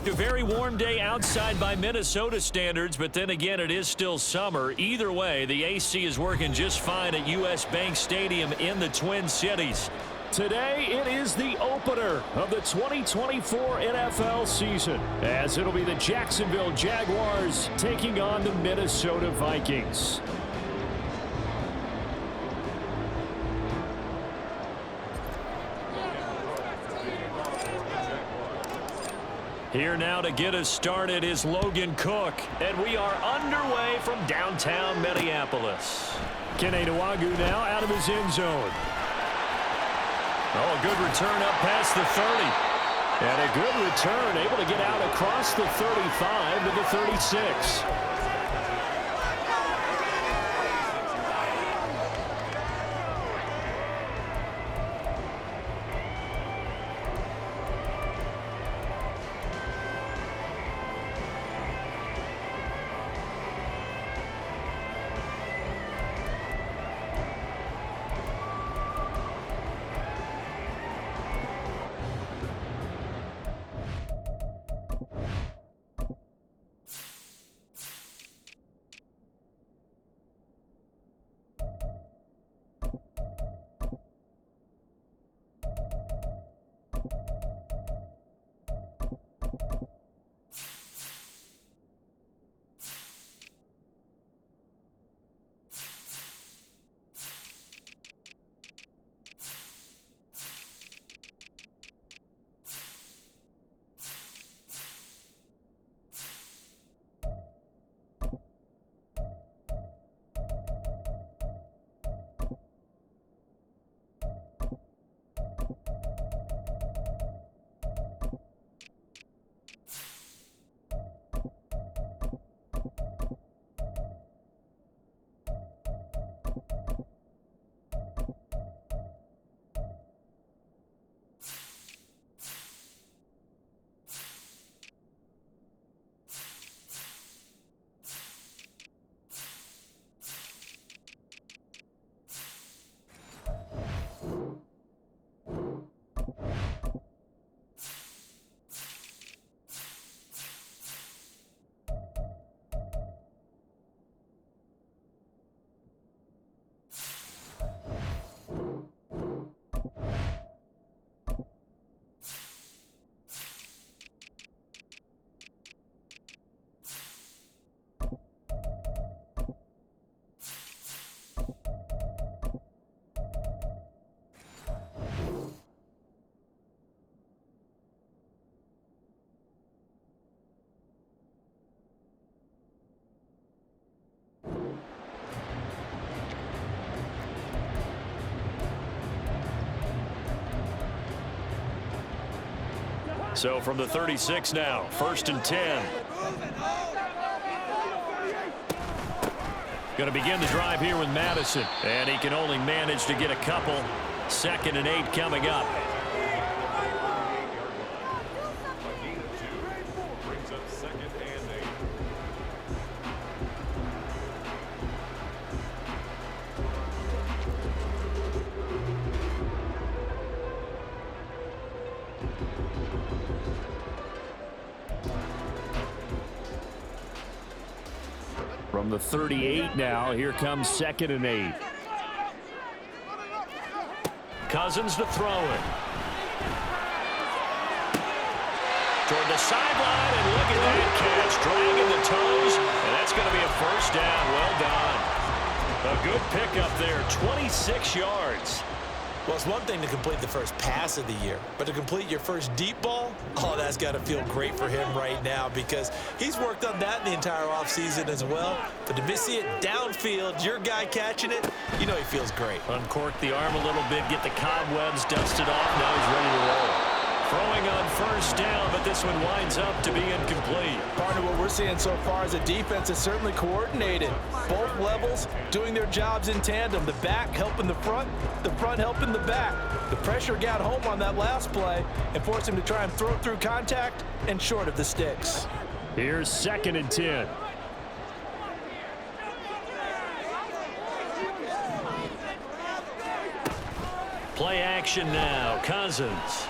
A very warm day outside by Minnesota standards, but then again, it is still summer. Either way, the AC is working just fine at U.S. Bank Stadium in the Twin Cities. Today, it is the opener of the 2024 NFL season, as it'll be the Jacksonville Jaguars taking on the Minnesota Vikings. Here now to get us started is Logan Cook, and we are underway from downtown Minneapolis. Kene Nwangwu now out of his end zone. Oh, a good return up past the 30. And a good return, able to get out across the 35 to the 36. So from the 36 now, 1st and 10. Going to begin the drive here with Madison. And he can only manage to get a couple. 2nd and 8 coming up. From the 38 now, here comes 2nd and 8. Cousins to throw it. Toward the sideline, and look at that catch. Dragging the toes, and that's going to be a 1st down. Well done. A good pickup there, 26 yards. Well, it's one thing to complete the first pass of the year, but to complete your first deep ball, oh, that's got to feel great for him right now because he's worked on that the entire offseason as well. But to see it downfield, your guy catching it, you know he feels great. Uncork the arm a little bit, get the cobwebs dusted off. Now he's ready to roll. Throwing on 1st down, but this one winds up to be incomplete. Partner, what we're seeing so far is a defense is certainly coordinated. Both levels doing their jobs in tandem. The back helping the front helping the back. The pressure got home on that last play and forced him to try and throw through contact and short of the sticks. Here's 2nd and 10. Play action now. Cousins.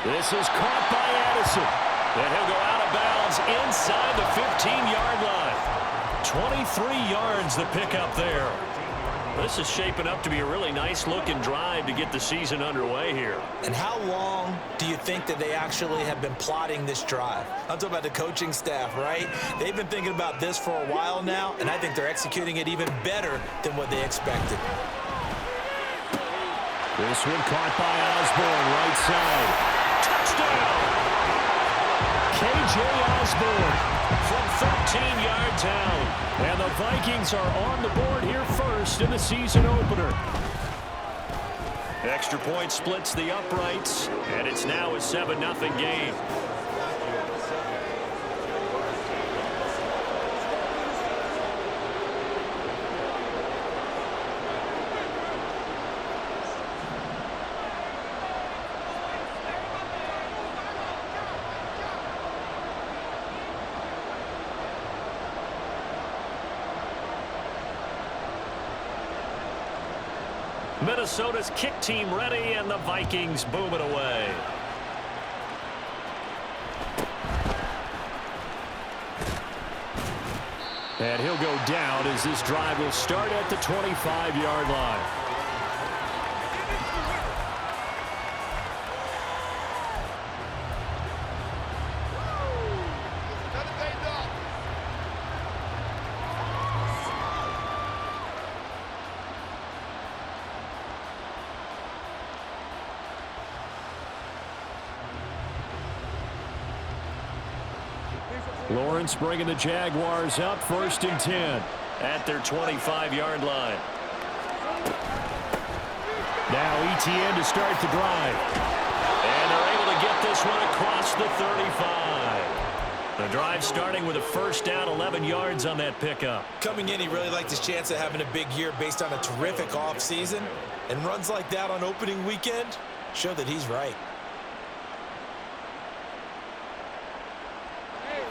This is caught by Addison. And he'll go out of bounds inside the 15-yard line. 23 yards the pickup there. This is shaping up to be a really nice-looking drive to get the season underway here. And how long do you think that they actually have been plotting this drive? I'm talking about the coaching staff, right? They've been thinking about this for a while now, and I think they're executing it even better than what they expected. This one caught by Osborne, right side. Touchdown! K.J. Osborne From 13 yards out. And the Vikings are on the board here first in the season opener. Extra point splits the uprights, and it's now a 7-0 game. Minnesota's kick team ready, and the Vikings boom it away. And he'll go down as this drive will start at the 25-yard line. Lawrence bringing the Jaguars up, 1st and 10. At their 25-yard line. Now ETN to start the drive. And they're able to get this one across the 35. The drive starting with a 1st down, 11 yards on that pickup. Coming in, he really liked his chance of having a big year based on a terrific offseason. And runs like that on opening weekend show that he's right.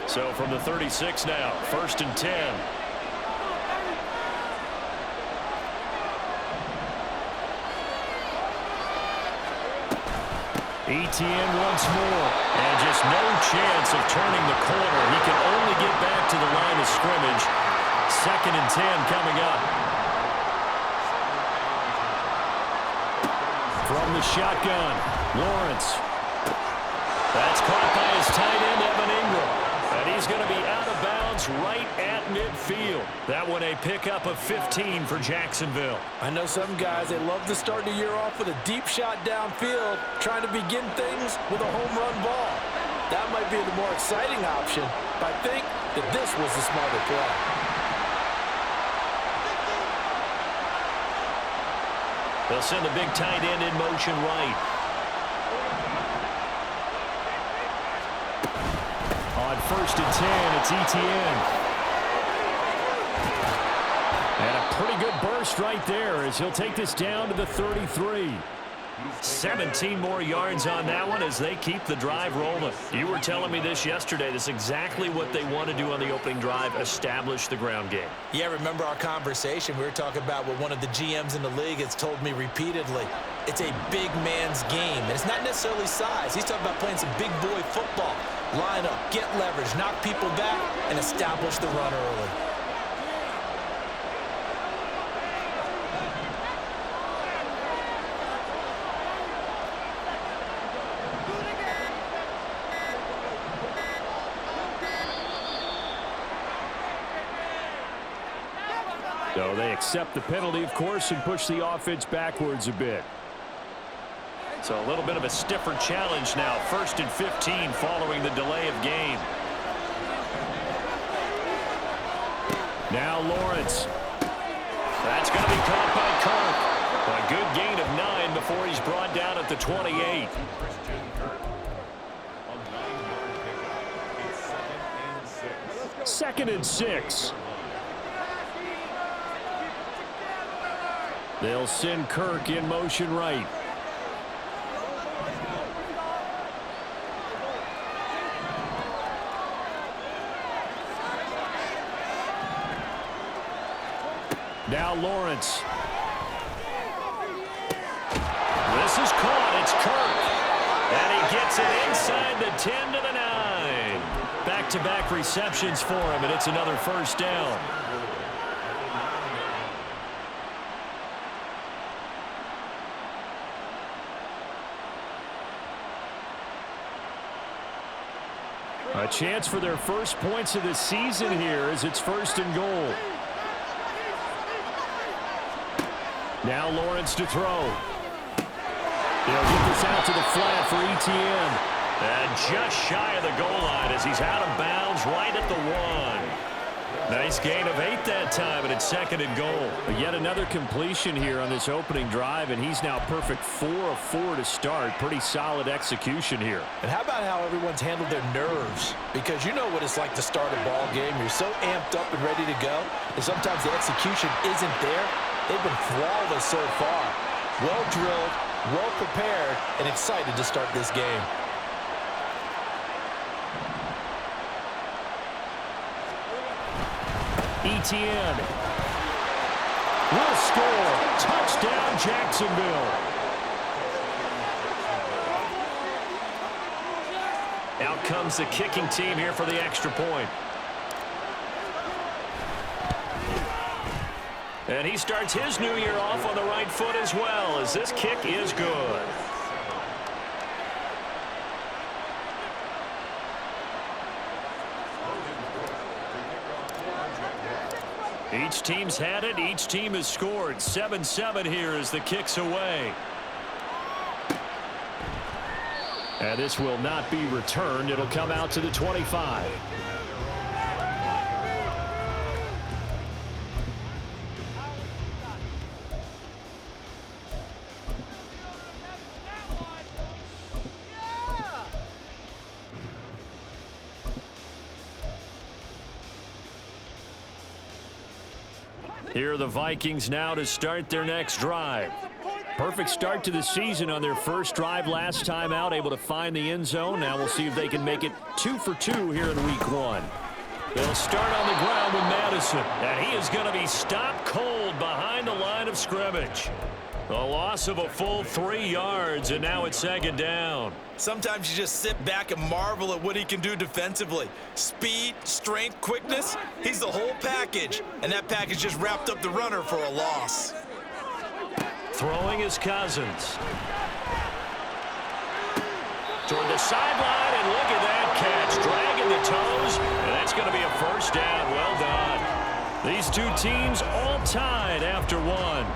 So from the 36 now, 1st and 10. ETN once more. And just no chance of turning the corner. He can only get back to the line of scrimmage. 2nd and 10 coming up. From the shotgun, Lawrence. That's caught by his tight end, Evan Ingram. And he's going to be out of bounds right at midfield. That one a pickup of 15 for Jacksonville. I know some guys, they love to start the year off with a deep shot downfield, trying to begin things with a home run ball. That might be the more exciting option, but I think that this was the smarter play. They'll send the big tight end in motion right. On 1st and 10, it's ETN. And a pretty good burst right there as he'll take this down to the 33. 17 more yards on that one as they keep the drive rolling. You were telling me this yesterday. This is exactly what they want to do on the opening drive, establish the ground game. Yeah, remember our conversation? We were talking about what one of the GMs in the league has told me repeatedly. It's a big man's game, and it's not necessarily size. He's talking about playing some big boy football. Line up, get leverage, knock people back, and establish the run early. So they accept the penalty, of course, and push the offense backwards a bit. So a little bit of a stiffer challenge now. 1st and 15 following the delay of game. Now Lawrence. That's going to be caught by Kirk. A good gain of 9 before he's brought down at the 28. Second and 6. They'll send Kirk in motion right. Now Lawrence. This is caught. It's Kirk. And he gets Gets it inside the 10 to the 9. Back-to-back receptions for him, and it's another first down. A chance for their first points of the season here as it's 1st and goal. Now Lawrence to throw. They'll get this out to the flat for ETN. And just shy of the goal line as he's out of bounds right at the 1. Nice gain of 8 that time, and it's 2nd and goal. But yet another completion here on this opening drive, and he's now perfect 4 of 4 to start. Pretty solid execution here. And how about how everyone's handled their nerves? Because you know what it's like to start a ball game. You're so amped up and ready to go, and sometimes the execution isn't there. They've been flawless so far. Well drilled, well prepared, and excited to start this game. ETN will score. Touchdown, Jacksonville. Out comes the kicking team here for the extra point. And he starts his new year off on the right foot as well, as this kick is good. Each team's had it. Each team has scored. 7-7 here as the kick's away. And this will not be returned. It'll come out to the 25. Here are the Vikings now to start their next drive. Perfect start to the season on their first drive last time out, able to find the end zone. Now we'll see if they can make it 2 for 2 here in week 1. They'll start on the ground with Madison, and he is going to be stopped cold behind the line of scrimmage. A loss of a full 3 yards, and now it's 2nd down. Sometimes you just sit back and marvel at what he can do defensively. Speed, strength, quickness, he's the whole package. And that package just wrapped up the runner for a loss. Throwing is Cousins. Toward the sideline, and look at that catch. Dragging the toes, and that's going to be a first down. Well done. These two teams all tied after 1.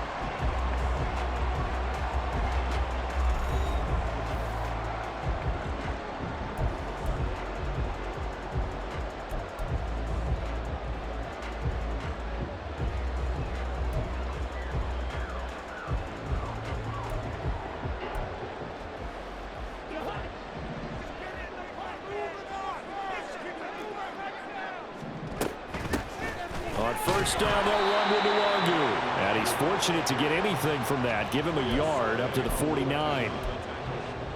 First down, they'll run with Nwangu. And he's fortunate to get anything from that. Give him a yard up to the 49.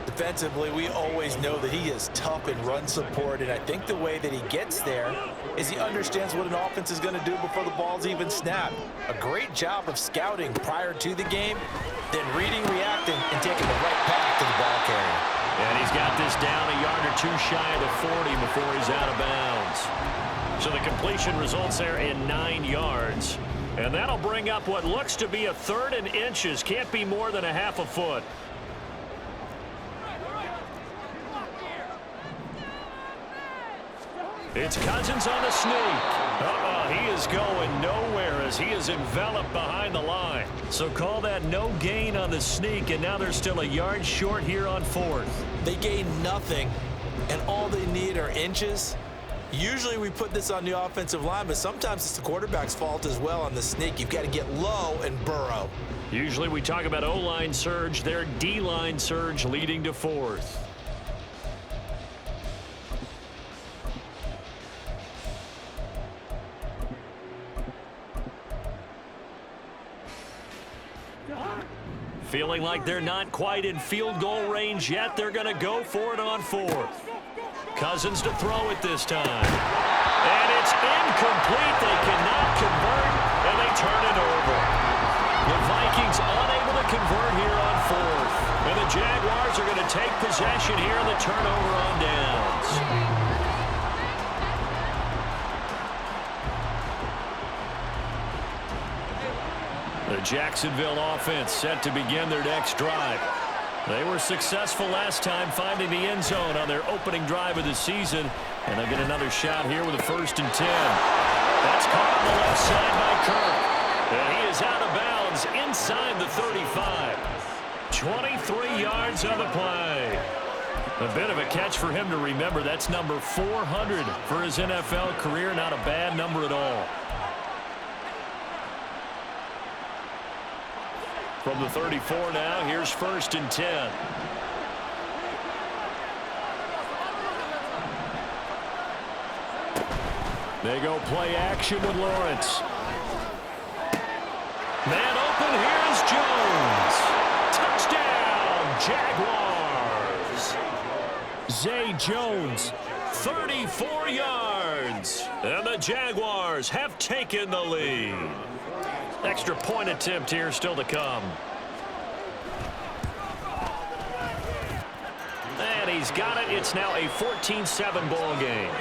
Defensively, we always know that he is tough in run support, and I think the way that he gets there is he understands what an offense is going to do before the ball's even snapped. A great job of scouting prior to the game, then reading, reacting, and taking the right path to the ball carrier. And he's got this down a yard or 2 shy of the 40 before he's out of bounds. So the completion results there in 9 yards. And that'll bring up what looks to be a 3rd and inches. Can't be more than a half a foot. It's Cousins on the sneak. He is going nowhere as he is enveloped behind the line. So call that no gain on the sneak, and now they're still a yard short here on 4th. They gain nothing, and all they need are inches. Usually we put this on the offensive line, but sometimes it's the quarterback's fault as well on the sneak. You've got to get low and burrow. Usually we talk about O-line surge, their D-line surge leading to 4th. Feeling like they're not quite in field goal range yet, they're going to go for it on 4th. Cousins to throw it this time. And it's incomplete. They cannot convert, and they turn it over. The Vikings unable to convert here on 4th. And the Jaguars are going to take possession here, the turnover on downs. The Jacksonville offense set to begin their next drive. They were successful last time finding the end zone on their opening drive of the season, and they'll get another shot here with a 1st and 10. That's caught on the left side by Kirk. And he is out of bounds inside the 35. 23 yards on the play. A bit of a catch for him to remember. That's number 400 for his NFL career. Not a bad number at all. From the 34 now, here's 1st and 10. They go play action with Lawrence. Man open, here's Jones. Touchdown, Jaguars. Zay Jones, 34 yards. And the Jaguars have taken the lead. Extra point attempt here still to come. And he's got it. It's now a 14-7 ball game.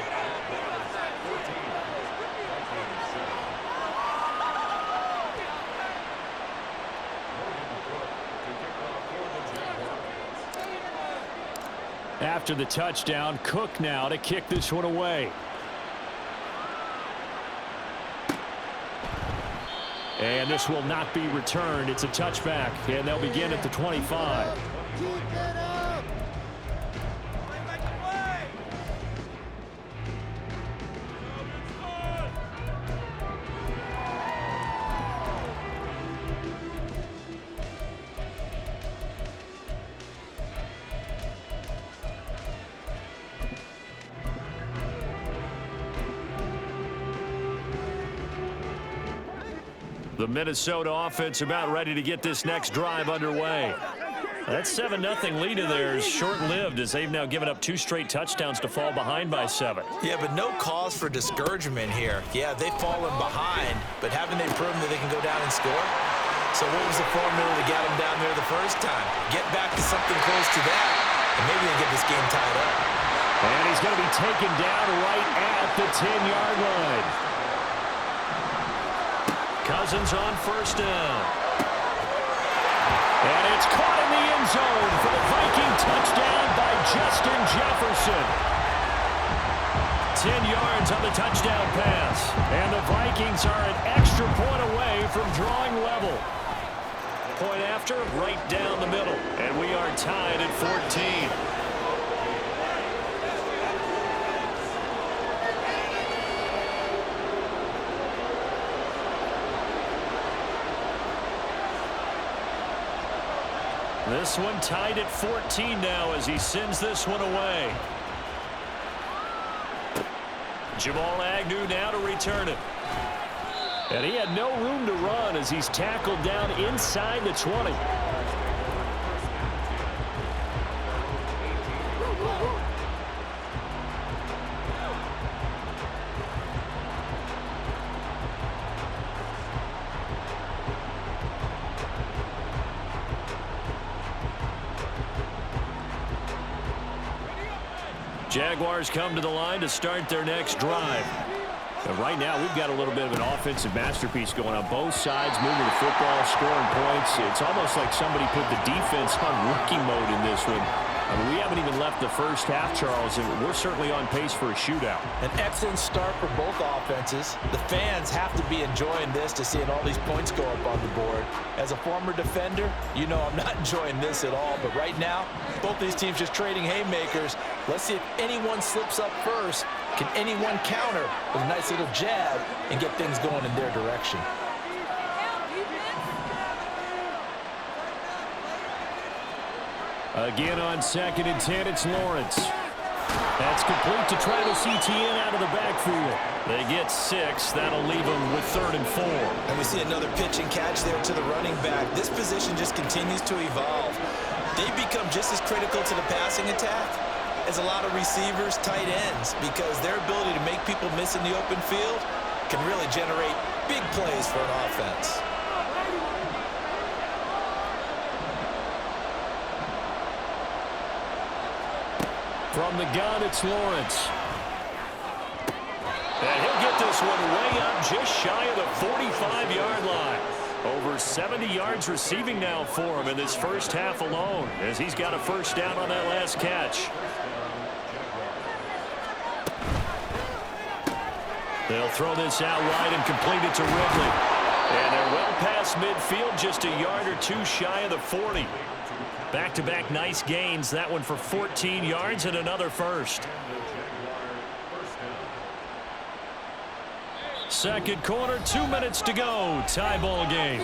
After the touchdown, Cook now to kick this one away. And this will not be returned. It's a touchback, and they'll begin at the 25. The Minnesota offense about ready to get this next drive underway. That 7-0 lead of theirs short-lived as they've now given up 2 straight touchdowns to fall behind by 7. Yeah, but no cause for discouragement here. Yeah, they've fallen behind, but haven't they proven that they can go down and score? So what was the formula that got them down there the first time? Get back to something close to that, and maybe they get this game tied up. And he's going to be taken down right at the 10-yard line. Cousins on 1st down. And it's caught in the end zone for the Viking touchdown by Justin Jefferson. 10 yards on the touchdown pass. And the Vikings are an extra point away from drawing level. Point after, right down the middle. And we are tied at 14. This one tied at 14 now as he sends this one away. Jamal Agnew now to return it. And he had no room to run as he's tackled down inside the 20. Jaguars come to the line to start their next drive. And right now, we've got a little bit of an offensive masterpiece going on both sides, moving the football, scoring points. It's almost like somebody put the defense on rookie mode in this one. I mean, we haven't even left the first half, Charles, and we're certainly on pace for a shootout. An excellent start for both offenses. The fans have to be enjoying this to seeing all these points go up on the board. As a former defender, you know I'm not enjoying this at all. But right now, both these teams just trading haymakers. Let's see if anyone slips up first. Can anyone counter with a nice little jab and get things going in their direction? Again on 2nd and 10, it's Lawrence. That's complete to Travis Etienne out of the backfield. They get 6. That'll leave them with 3rd and 4. And we see another pitch and catch there to the running back. This position just continues to evolve. They become just as critical to the passing attack as a lot of receivers, tight ends, because their ability to make people miss in the open field can really generate big plays for an offense. From the gun, it's Lawrence. And he'll get this one way up just shy of the 45-yard line. Over 70 yards receiving now for him in this first half alone, as he's got a first down on that last catch. They'll throw this out wide and complete it to Ridley. And they're well past midfield, just a yard or two shy of the 40. Back-to-back nice gains. That one for 14 yards and another first. Second quarter, 2 minutes to go. Tie ball game.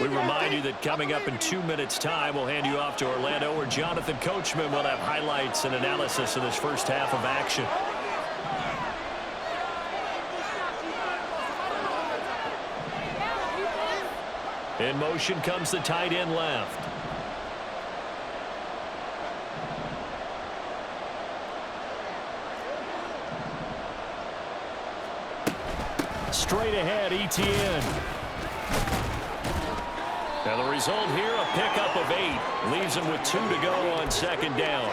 We remind you that coming up in 2 minutes' time, we'll hand you off to Orlando, where Jonathan Coachman will have highlights and analysis of this first half of action. In motion comes the tight end left. Straight ahead, ETN. Now the result here, a pickup of 8. Leaves him with 2 to go on second down.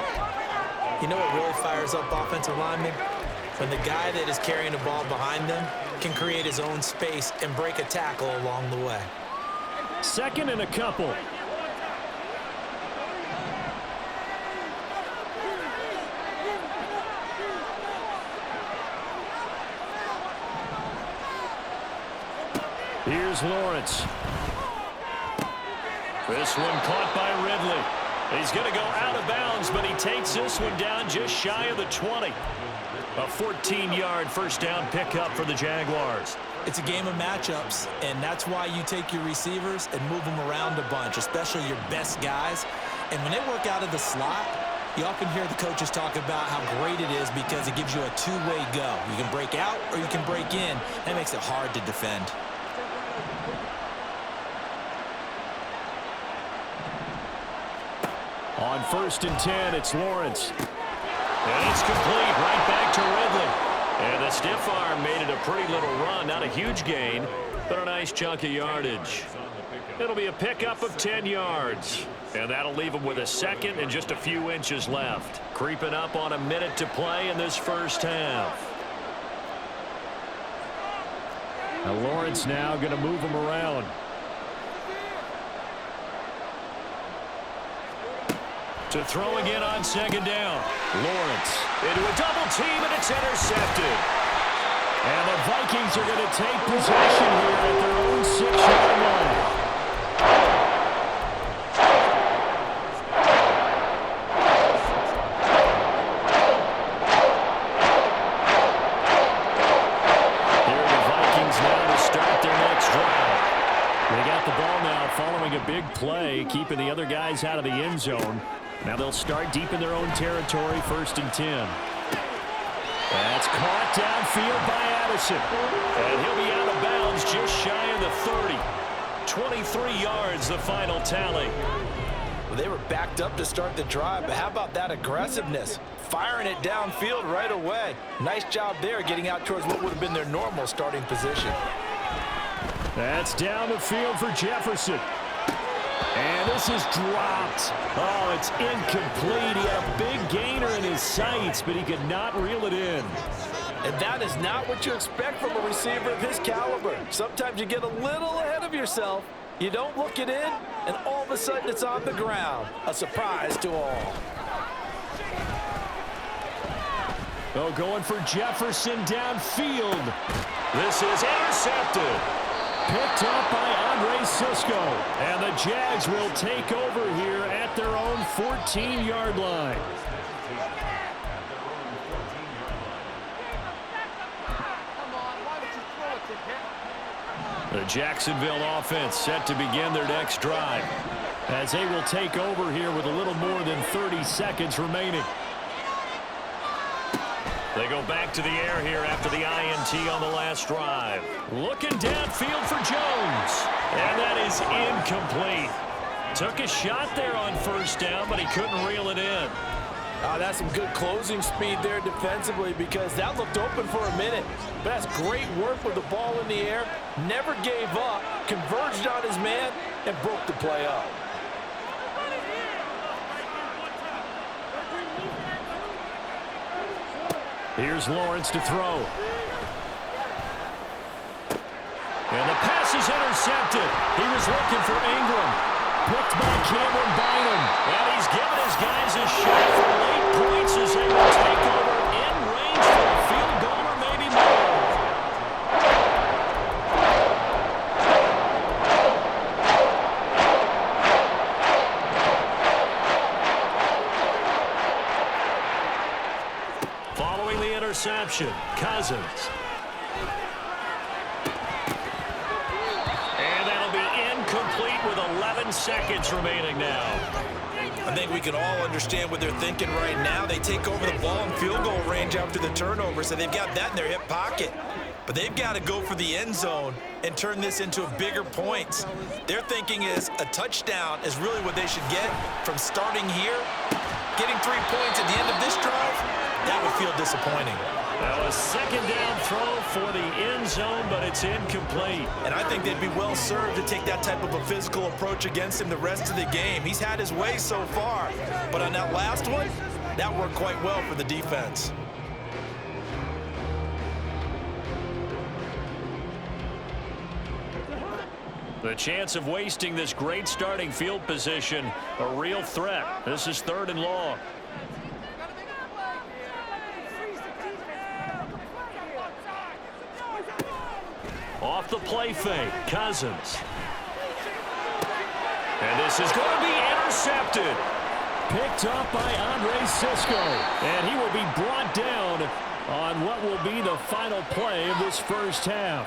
You know what really fires up offensive linemen? When the guy that is carrying the ball behind them can create his own space and break a tackle along the way. Second and a couple. Here's Lawrence. This one caught by Ridley. He's going to go out of bounds, but he takes this one down just shy of the 20. A 14-yard first down pickup for the Jaguars. It's a game of matchups, and that's why you take your receivers and move them around a bunch, especially your best guys. And when they work out of the slot, you often hear the coaches talk about how great it is because it gives you a two-way go. You can break out or you can break in. That makes it hard to defend. On 1st and 10, it's Lawrence. And it's complete right back to Ridley. And the stiff arm made it a pretty little run. Not a huge gain, but a nice chunk of yardage. It'll be a pickup of 10 yards. And that'll leave him with a second and just a few inches left. Creeping up on a minute to play in this first half. Now Lawrence now going to move him around. To throw again on second down. Lawrence into a double team, and it's intercepted. And the Vikings are going to take possession here at their own 6-yard line. Here are the Vikings now to start their next drive. They got the ball now following a big play, keeping the other guys out of the end zone. Now they'll start deep in their own territory, 1st and 10. That's caught downfield by Addison. And he'll be out of bounds just shy of the 30. 23 yards, the final tally. Well, they were backed up to start the drive, but how about that aggressiveness? Firing it downfield right away. Nice job there getting out towards what would have been their normal starting position. That's down the field for Jefferson. And this is dropped. Oh, it's incomplete. He had a big gainer in his sights, but he could not reel it in. And that is not what you expect from a receiver of his caliber. Sometimes you get a little ahead of yourself. You don't look it in, and all of a sudden it's on the ground. A surprise to all. Oh, going for Jefferson downfield. This is intercepted. Picked up by Andre Sisco. And the Jags will take over here at their own 14-yard line. The Jacksonville offense set to begin their next drive, as they will take over here with a little more than 30 seconds remaining. They go back to the air here after the INT on the last drive. Looking downfield for Jones. And that is incomplete. Took a shot there on first down, but he couldn't reel it in. That's some good closing speed there defensively, because that looked open for a minute. But that's great work with the ball in the air. Never gave up, converged on his man, and broke the play up. Here's Lawrence to throw. And the pass is intercepted. He was looking for Ingram. Picked by Cameron Bynum. And he's given his guys a shot for late points as they will take over in range for a field goal or maybe more. Following the interception, Cousins. Complete with 11 seconds remaining now. I think we can all understand what they're thinking right now. They take over the ball in field goal range after the turnover, so they've got that in their hip pocket. But they've got to go for the end zone and turn this into a bigger points. Their thinking is a touchdown is really what they should get from starting here. Getting 3 points at the end of this drive, that would feel disappointing. Now a second down throw for the end zone, but it's incomplete. And I think they'd be well served to take that type of a physical approach against him the rest of the game. He's had his way so far, but on that last one, that worked quite well for the defense. The chance of wasting this great starting field position, a real threat. This is 3rd and long. Off the play fake, Cousins. And this is going to be intercepted. Picked up by Andre Cisco. And he will be brought down on what will be the final play of this first half.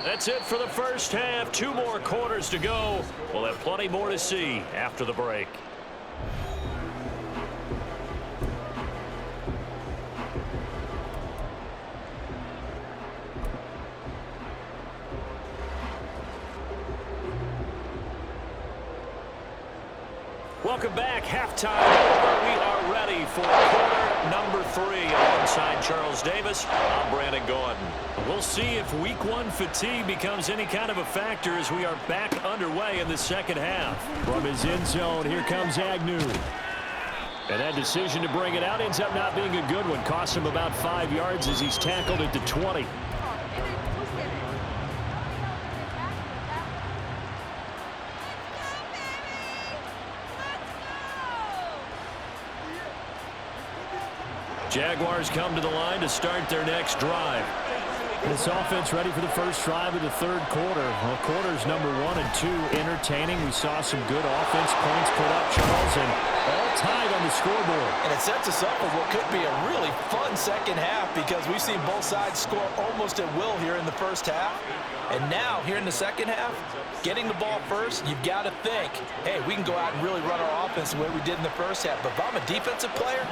That's it for the first half. 2 more quarters to go. We'll have plenty more to see after the break. Welcome back. Halftime over. We are ready for quarter number 3. Alongside Charles Davis, I'm Brandon Gordon. We'll see if week 1 fatigue becomes any kind of a factor as we are back underway in the second half. From his end zone, here comes Agnew. And that decision to bring it out ends up not being a good one. Costs him about 5 yards as he's tackled at the 20. Jaguars come to the line to start their next drive. This offense ready for the first drive of the 3rd quarter. Well, quarters number 1 and 2 entertaining. We saw some good offense points put up, Charles, and all tied on the scoreboard. And it sets us up for what could be a really fun second half because we've seen both sides score almost at will here in the first half. And now, here in the second half, getting the ball first, you've got to think, hey, we can go out and really run our offense the way we did in the first half. But if I'm a defensive player,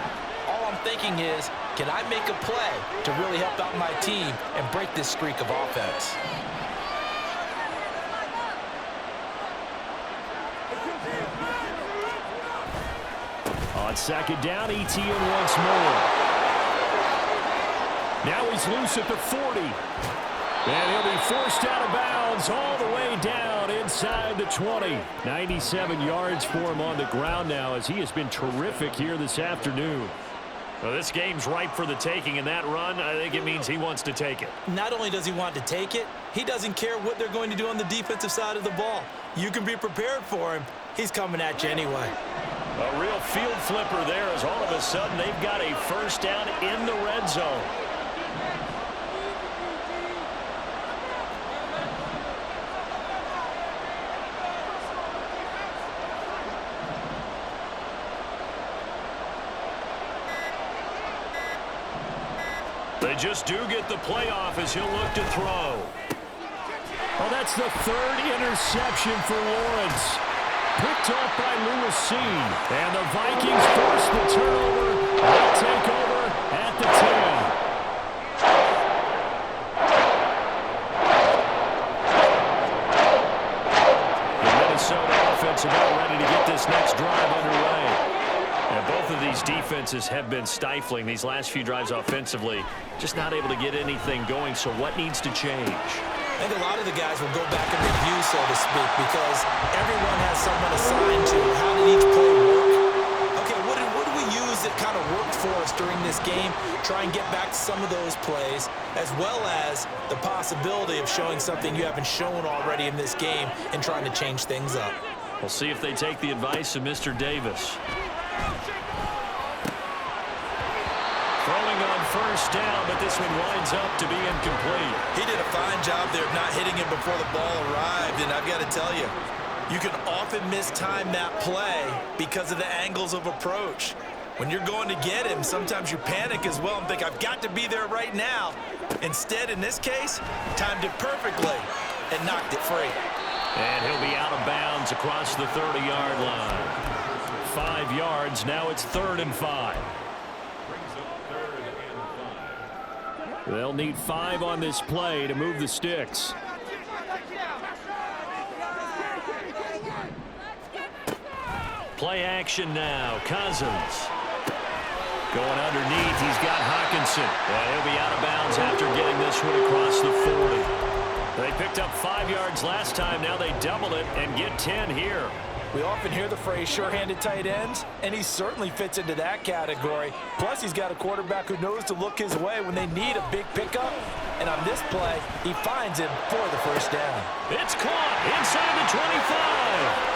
all I'm thinking is, can I make a play to really help out my team and break this streak of offense? On second down, ETN once more. Now he's loose at the 40. And he'll be forced out of bounds all the way down inside the 20. 97 yards for him on the ground now as he has been terrific here this afternoon. Well, this game's ripe for the taking, and that run, I think it means he wants to take it. Not only does he want to take it, he doesn't care what they're going to do on the defensive side of the ball. You can be prepared for him. He's coming at you anyway. A real field flipper there as all of a sudden they've got a first down in the red zone. They just do get the playoff as he'll look to throw. Oh, that's the 3rd interception for Lawrence. Picked off by Lewis Seen. And the Vikings force the turnover. They'll take over at the 10. The Minnesota offense about ready to get this next drive underway. And both of these defenses have been stifling these last few drives offensively. Just not able to get anything going, so what needs to change? I think a lot of the guys will go back and review, so to speak, because everyone has someone assigned to how did each play work. Okay, what do we use that kind of worked for us during this game? Try and get back to some of those plays, as well as the possibility of showing something you haven't shown already in this game and trying to change things up. We'll see if they take the advice of Mr. Davis. Throwing on first down, but this one winds up to be incomplete. He did a fine job there of not hitting him before the ball arrived, and I've got to tell you, you can often mistime that play because of the angles of approach. When you're going to get him, sometimes you panic as well and think, I've got to be there right now. Instead, in this case, timed it perfectly and knocked it free. And he'll be out of bounds across the 30-yard line. 5 yards, now it's 3rd and 5. They'll need 5 on this play to move the sticks. Play action now. Cousins. Going underneath, he's got Hockenson. And he'll be out of bounds after getting this one across the 40. They picked up 5 yards last time. Now they double it and get 10 here. We often hear the phrase sure-handed tight ends, and he certainly fits into that category. Plus, he's got a quarterback who knows to look his way when they need a big pickup. And on this play, he finds him for the first down. It's caught inside the 25.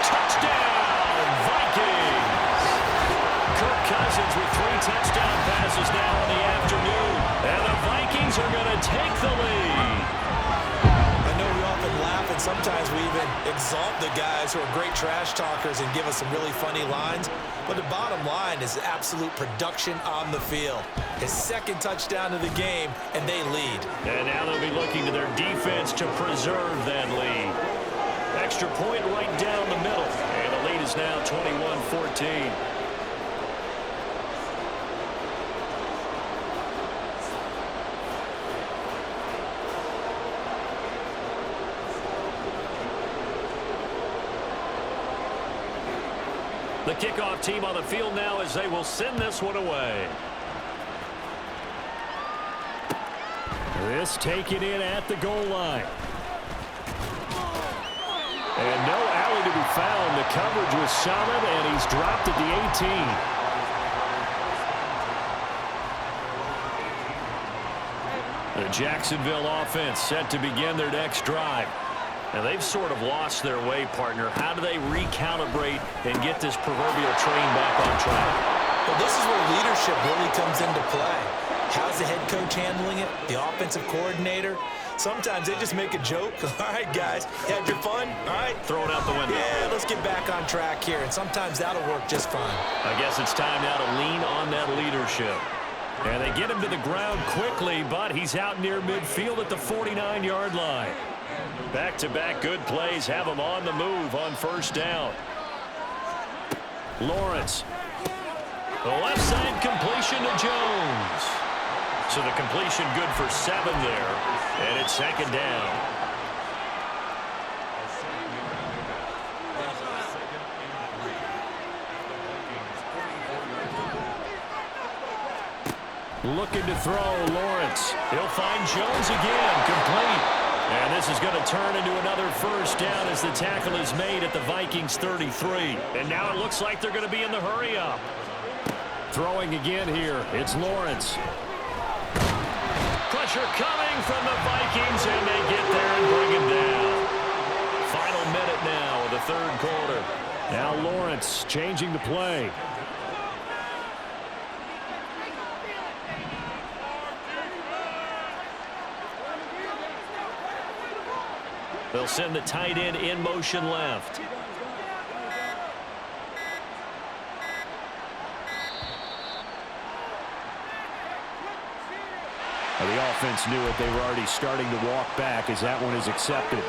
Touchdown, Vikings. Kirk Cousins with 3 touchdown passes now in the afternoon. And the Vikings are going to take the lead. I know we often laugh, and sometimes we even exalt the guys who are great trash talkers and give us some really funny lines. But the bottom line is absolute production on the field. His 2nd touchdown of the game, and they lead. And now they'll be looking to their defense to preserve that lead. Extra point right down the middle. And the lead is now 21-14. The kickoff team on the field now as they will send this one away. This taken in at the goal line. And no alley to be found. The coverage was solid, and he's dropped at the 18. The Jacksonville offense set to begin their next drive. And they've sort of lost their way, partner. How do they recalibrate and get this proverbial train back on track? Well, this is where leadership really comes into play. How's the head coach handling it? The offensive coordinator? Sometimes they just make a joke. All right, guys, had your fun? All right. Throw it out the window. Yeah, let's get back on track here. And sometimes that'll work just fine. I guess it's time now to lean on that leadership. And they get him to the ground quickly, but he's out near midfield at the 49-yard line. Back-to-back good plays have him on the move on first down. Lawrence. The left side completion to Jones. So the completion good for 7 there. And it's 2nd down. Looking to throw, Lawrence. He'll find Jones again, complete. And this is going to turn into another first down as the tackle is made at the Vikings 33. And now it looks like they're going to be in the hurry-up. Throwing again here, it's Lawrence. Pressure coming from the Vikings, and they get there and bring him down. Final minute now of the 3rd quarter. Now Lawrence changing the play. They'll send the tight end in motion left. Well, the offense knew it. They were already starting to walk back as that one is accepted.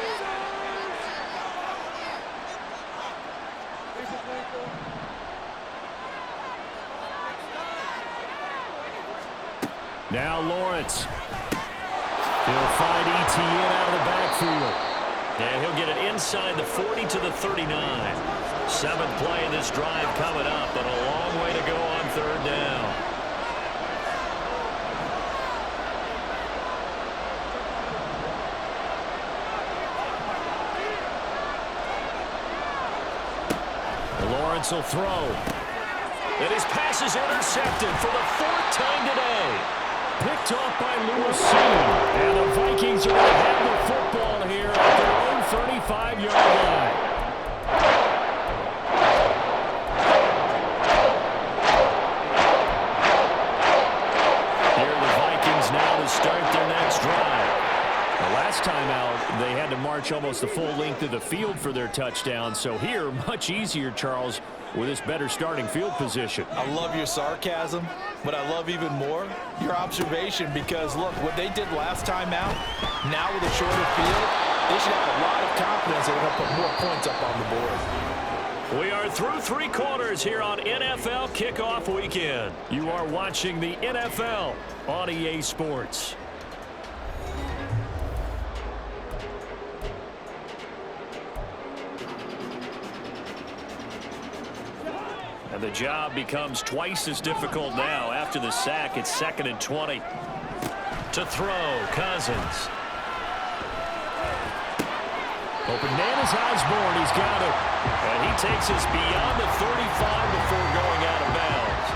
Now Lawrence. He'll find ETN out of the backfield. And he'll get it inside the 40 to the 39. 7th play of this drive coming up, but a long way to go on 3rd down. Lawrence will throw. And his pass is intercepted for the 4th time today. Picked off by Lewis. And the Vikings are going to have the football here at their own 35-yard line. Here are the Vikings now to start their next drive. The last time out, they had to march almost the full length of the field for their touchdown. So here, much easier, Charles, with this better starting field position. I love your sarcasm, but I love even more your observation because, look, what they did last time out, now with a shorter field, they should have a lot of confidence they're going to put more points up on the board. We are through 3 quarters here on NFL Kickoff Weekend. You are watching the NFL on EA Sports. And the job becomes twice as difficult now. After the sack, it's 2nd and 20. To throw, Cousins. Open man is Osborne. He's got it. And he takes us beyond the 35 before going out of bounds.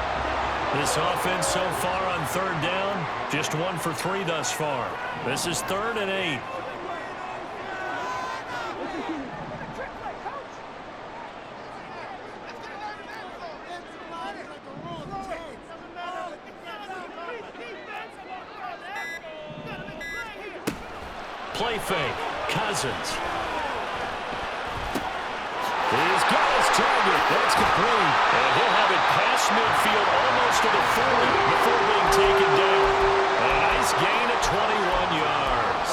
This offense so far on 3rd down, just 1 for 3 thus far. This is 3rd and 8. Play fake. Cousins. He's got his target. That's complete. And he'll have it past midfield almost to the 40 before being taken down. A nice gain of 21 yards.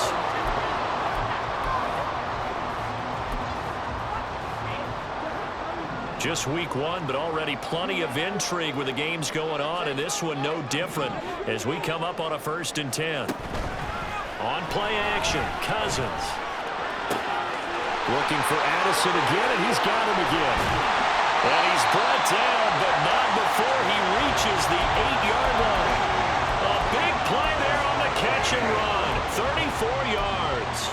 Just week 1, but already plenty of intrigue with the games going on, and this one no different as we come up on a 1st and 10. On play action, Cousins. Looking for Addison again, and he's got him again. And he's brought down, but not before he reaches the 8-yard line. A big play there on the catch and run. 34 yards.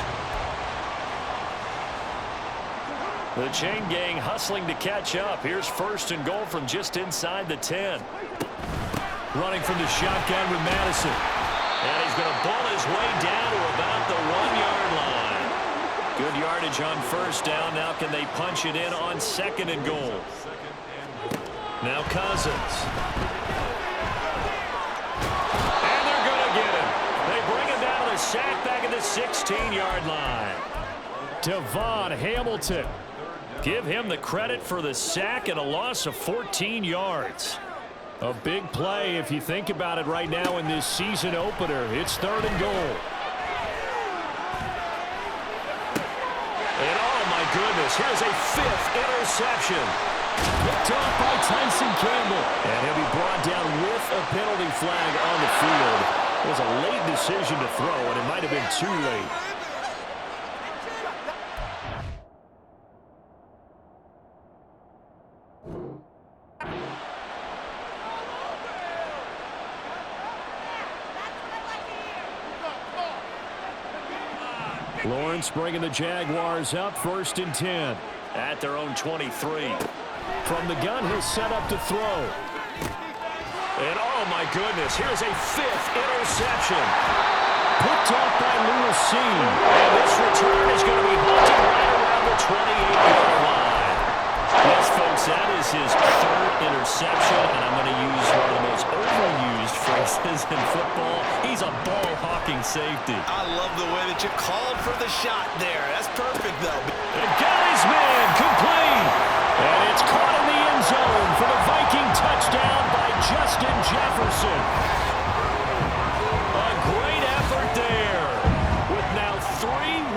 The chain gang hustling to catch up. Here's 1st and goal from just inside the 10. Running from the shotgun with Madison. And he's going to bull his way down to about the 1-yard line. Good yardage on 1st down. Now can they punch it in on 2nd and goal? Now Cousins. And they're going to get him. They bring him down to the sack back at the 16-yard line. Devon Hamilton. Give him the credit for the sack and a loss of 14 yards. A big play if you think about it right now in this season opener. It's 3rd and goal. And oh my goodness, here's a 5th interception. Picked off by Tyson Campbell. And he'll be brought down with a penalty flag on the field. It was a late decision to throw, and it might have been too late. Lawrence bringing the Jaguars up, 1st and 10. At their own 23. From the gun, he'll set up to throw. And oh my goodness, here's a 5th interception. Picked off by Lewis. And this return is going to be halted right around the 28-yard line. Yes, folks, that is his 3rd interception, and I'm going to use one of the most overused phrases in football. He's a ball-hawking safety. I love the way that you called for the shot there. That's perfect, though. And got his man complete. And it's caught in the end zone for the Viking touchdown by Justin Jefferson. A great effort there with now 3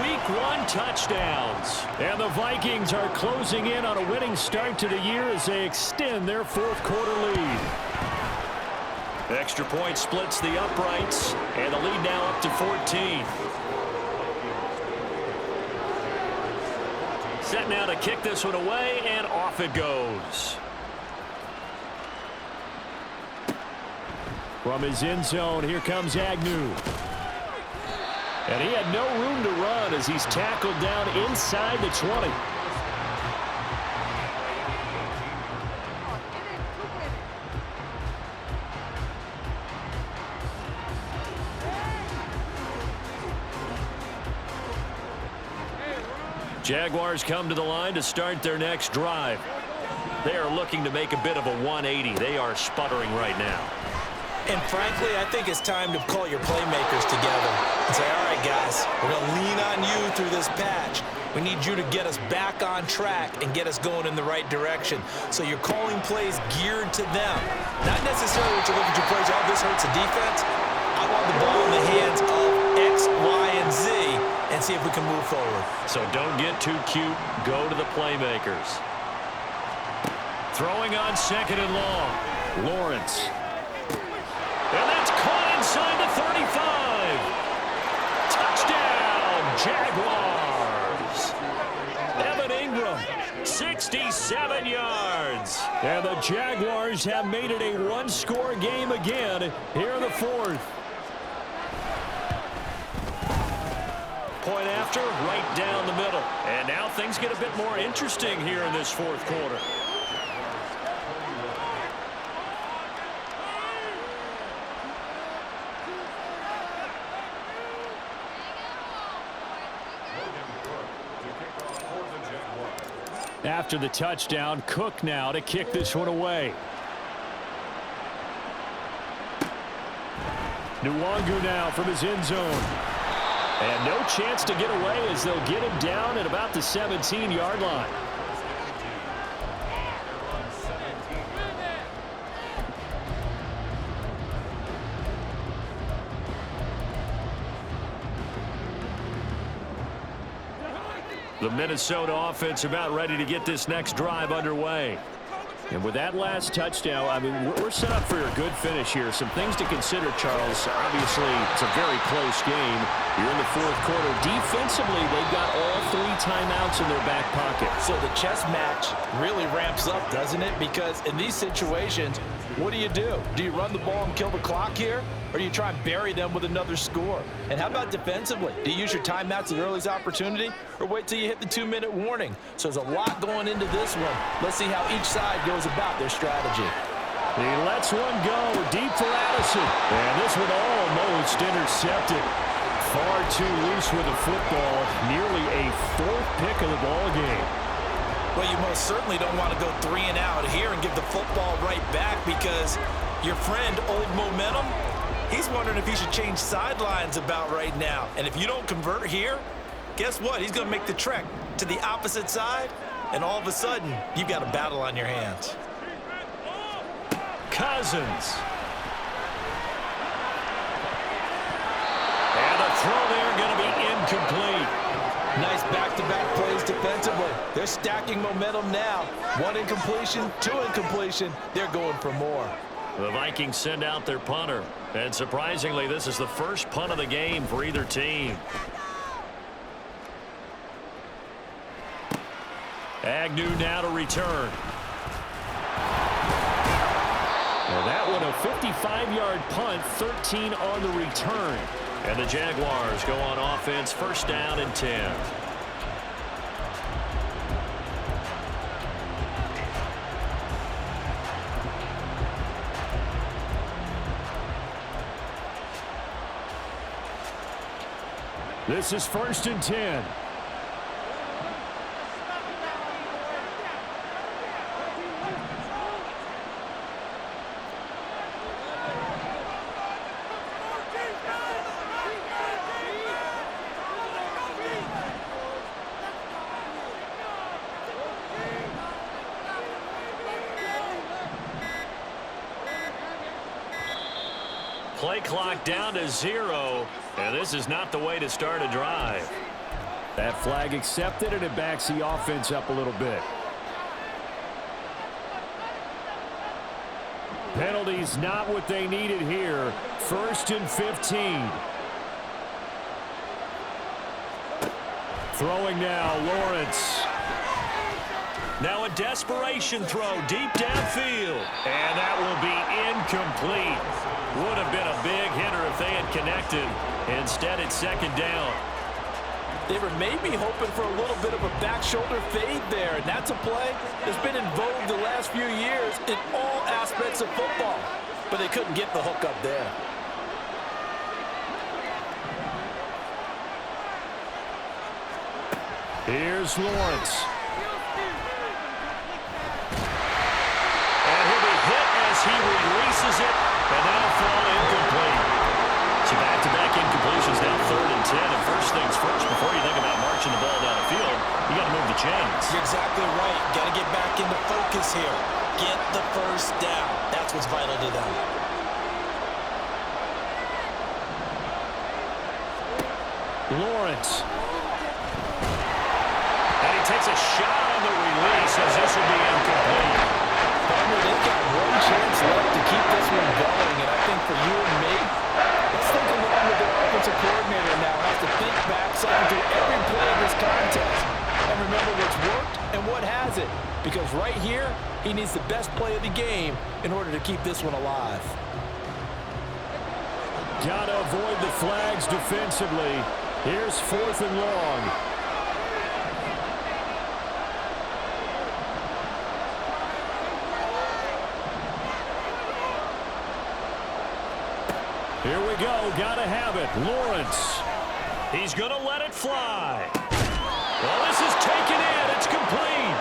Week 1 touchdowns. And the Vikings are closing in on a winning start to the year as they extend their 4th quarter lead. Extra point splits the uprights, and the lead now up to 14. Set now to kick this one away, and off it goes. From his end zone, here comes Agnew. And he had no room to run as he's tackled down inside the 20. Jaguars come to the line to start their next drive. They are looking to make a bit of a 180. They are sputtering right now. And frankly, I think it's time to call your playmakers together and say, all right, guys, we're going to lean on you through this patch. We need you to get us back on track and get us going in the right direction. So you're calling plays geared to them. Not necessarily what you look at your plays, oh, this hurts the defense. I want the ball in the hands of X, Y, and Z and see if we can move forward. So don't get too cute. Go to the playmakers. Throwing on second and long. Lawrence. And that's caught inside the 35. Touchdown, Jaguars. Evan Ingram, 67 yards. And the Jaguars have made it a one-score game again here in the fourth. Point after, right down the middle. And now things get a bit more interesting here in this fourth quarter. After the touchdown, Cook now to kick this one away. Nwangu now from his end zone. And no chance to get away as they'll get him down at about the 17-yard line. The Minnesota offense about ready to get this next drive underway. And with that last touchdown, I mean, we're set up for a good finish here. Some things to consider, Charles. Obviously, it's a very close game. You're in the fourth quarter. Defensively, they've got all 3 timeouts in their back pocket. So the chess match really ramps up, doesn't it? Because in these situations, what do? Do you run the ball and kill the clock here? Or do you try and bury them with another score? And how about defensively? Do you use your timeouts at earliest opportunity or wait till you hit the 2-minute warning? So there's a lot going into this one. Let's see how each side goes about their strategy. He lets one go deep for Addison. And this one almost intercepted. Far too loose with the football. Nearly a 4th pick of the ball game. Well, you most certainly don't want to go 3 and out here and give the football right back because your friend, Old Momentum, he's wondering if he should change sidelines about right now. And if you don't convert here, guess what? He's going to make the trek to the opposite side, and all of a sudden, you've got a battle on your hands. Cousins. And the throw there going to be incomplete. Nice back-to-back plays defensively. They're stacking momentum now. 1 incompletion, 2 incompletion. They're going for more. The Vikings send out their punter. And surprisingly, this is the first punt of the game for either team. Agnew now to return. And that one a 55-yard punt, 13 on the return. And the Jaguars go on offense, first down and 10. This is first and 10. Play clock down to 0, and this is not the way to start a drive. That flag accepted, and it backs the offense up a little bit. Penalties not what they needed here. First and 15. Throwing now, Lawrence. Now a desperation throw deep downfield. And that will be incomplete. Would have been a big hitter if they had connected. Instead, it's second down. They were maybe hoping for a little bit of a back shoulder fade there, and that's a play that's been in vogue the last few years in all aspects of football. But they couldn't get the hook up there. Here's Lawrence. And he'll be hit as he releases it, and that'll fall incomplete. So back-to-back incompletions, now 3rd and 10. And first things first, before you think about marching the ball down the field, you got to move the chains. You're exactly right. Got to get back into focus here. Get the first down. That's what's vital to them. Lawrence. And he takes a shot on the release as this will be incomplete. They've got one chance left to keep this one going, and I think for you and me, let's think along with their offensive coordinator now. Has to think back, cycle through every play of this contest, and remember what's worked and what hasn't. Because right here, he needs the best play of the game in order to keep this one alive. Gotta avoid the flags defensively. Here's 4th and long. Here we go. Gotta have it. Lawrence. He's going to let it fly. Well, this is taken in. It's complete.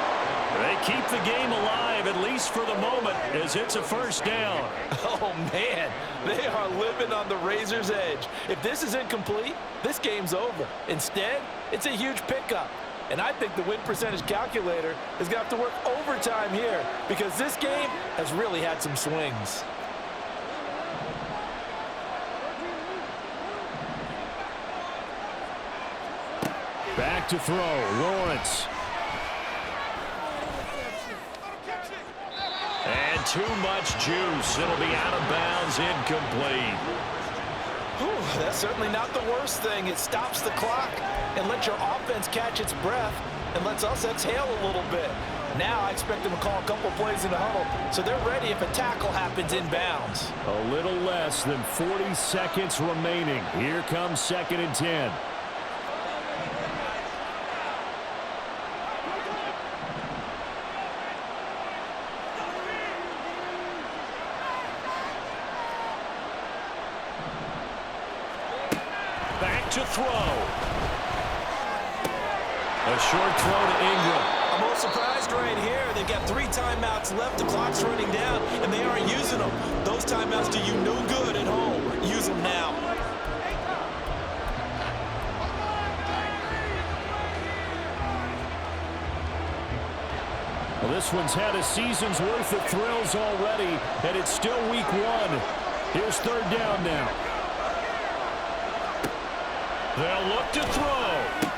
They keep the game alive, at least for the moment, as it's a first down. Oh, man, they are living on the razor's edge. If this is incomplete, this game's over. Instead, it's a huge pickup. And I think the win percentage calculator is going to have to work overtime here because this game has really had some swings. Back to throw. Lawrence. And too much juice. It'll be out of bounds, incomplete. Whew, that's certainly not the worst thing. It stops the clock and lets your offense catch its breath and lets us exhale a little bit. Now I expect them to call a couple plays in the huddle so they're ready if a tackle happens inbounds. A little less than 40 seconds remaining. Here comes 2nd and 10. Back to throw. A short throw to Ingram. I'm a little surprised right here. They've got 3 timeouts left. The clock's running down, and they aren't using them. Those timeouts do you no good at home. Use them now. Well, this one's had a season's worth of thrills already, and it's still week 1. Here's 3rd down now. They'll look to throw.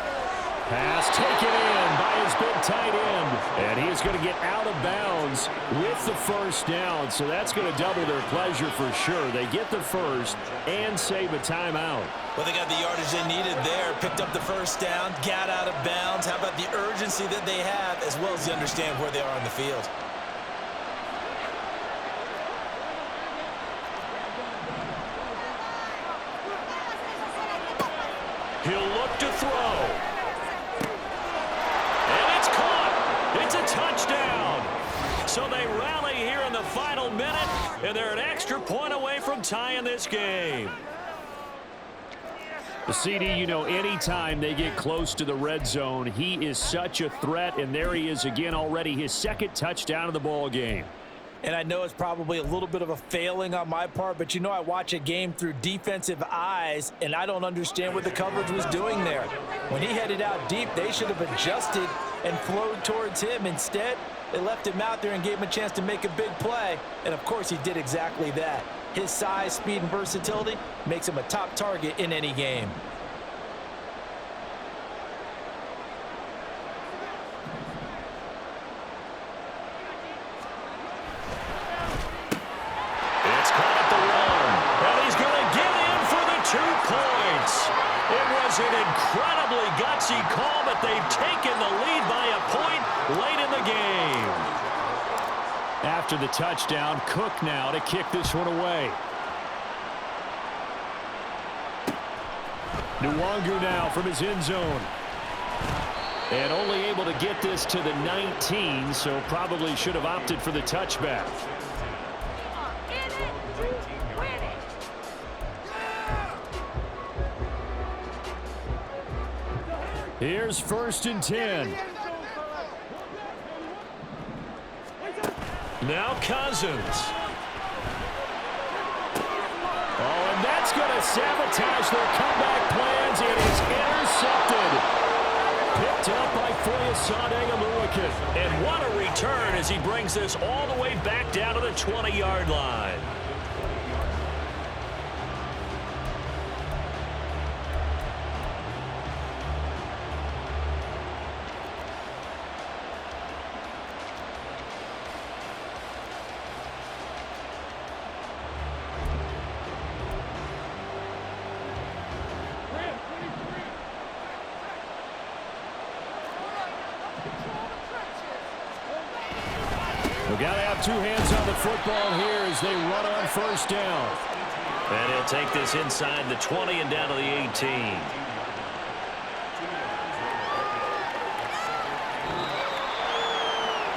Pass taken in by his big tight end. And he is going to get out of bounds with the first down. So that's going to double their pleasure for sure. They get the first and save a timeout. Well, they got the yardage they needed there. Picked up the first down, got out of bounds. How about the urgency that they have as well as they understand where they are on the field? He'll look to throw. And it's caught. It's a touchdown. So they rally here in the final minute, and they're an extra point away from tying this game. The CD, you know, anytime they get close to the red zone, he is such a threat, and there he is again already, his 2nd touchdown of the ball game. And I know it's probably a little bit of a failing on my part, but you know I watch a game through defensive eyes, and I don't understand what the coverage was doing there. When he headed out deep, they should have adjusted and flowed towards him. Instead, they left him out there and gave him a chance to make a big play, and of course he did exactly that. His size, speed, and versatility makes him a top target in any game. It's caught at the run, and he's going to get in for the 2 points. It was an incredibly gutsy call, but they've taken the lead by a point late in the game. After the touchdown, Cook now to kick this one away. Nwangu now from his end zone. And only able to get this to the 19, so probably should have opted for the touchback. Here's 1st and 10. Now Cousins. Oh, and that's going to sabotage their comeback plans. It is intercepted. Picked up by Foyesade Oluwakin. And what a return as he brings this all the way back down to the 20-yard line. We've got to have 2 hands on the football here as they run on 1st down. And he'll take this inside the 20 and down to the 18.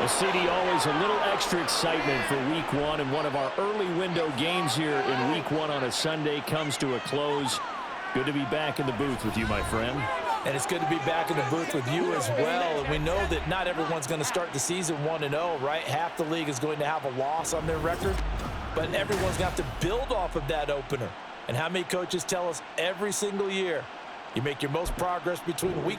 A CD, always a little extra excitement for Week 1, and one of our early window games here in Week 1 on a Sunday comes to a close. Good to be back in the booth with you, my friend. And it's good to be back in the booth with you as well. And we know that not everyone's going to start the season 1-0, right? Half the league is going to have a loss on their record. But everyone's got to build off of that opener. And how many coaches tell us every single year, you make your most progress between week